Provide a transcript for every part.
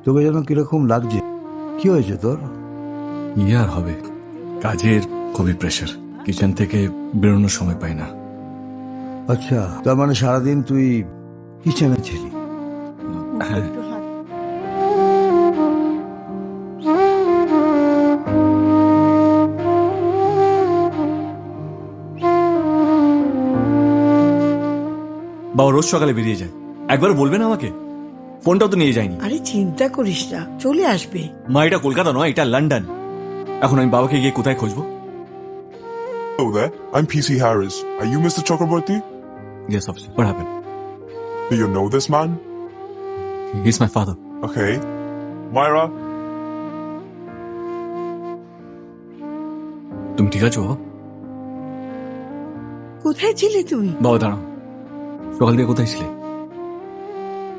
তোকে যেন কিরকম লাগছে? কি হয়েছে তোর? কি আর হবে, কাজের খুবই প্রেশার, কিচেন থেকে বেরোনোর সময় পাই না। আচ্ছা, তার মানে সারাদিন তুই কিচেনে ছিলি? হ্যাঁ, বাবা রোজ সকালে বেরিয়ে যায়, একবার বলবেন আমাকে? ফোনটাও তো নিয়ে যায়নি। আরে চিন্তা করিস না, চলে আসবে। মা, এটা কলকাতা নয়, এটা লন্ডন। এখন আমি বাবাকে গিয়ে কোথায় খুঁজবো? Hello there, I'm PC Harris. Are you Mr. Chakraborty? Yes, officer. What happened? Do you know this man? He's my father. Okay. Myra? তুমি ঠিক আছো বাবা? কোথায় ছিলে তুমি? বাবা দাঁড়াও, সকাল থেকে কোথায় ছিলে?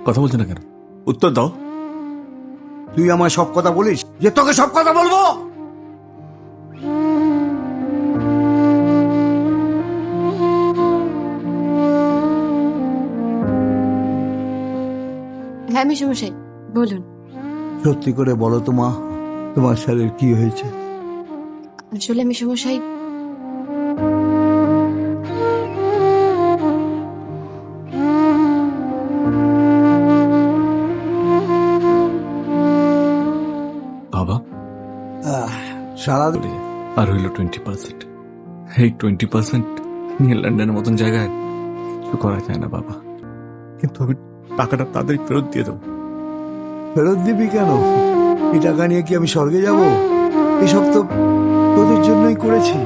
কথা বলছো না কেন? উত্তর দাও। তুই আমায় সব কথা বলিস যে তোকে সব কথা বলবো? হ্যাঁ মেশামশাই বলুন। সত্যি করে বলো তো মা, তোমার স্যারের কি হয়েছে? আসলে মেশামশাই বাবা সারাদিন চলে যায়, আর হইল 20%। এই 20% নিয়ে লন্ডনের মতন জায়গায় কিছু করা যায় না বাবা, কিন্তু আমি টাকাটা তাদের ফেরত দিয়ে দেবো। ফেরত দিবি কেন? এই টাকা নিয়ে কি আমি স্বর্গে যাব? এসব তো তোদের জন্যই করেছি।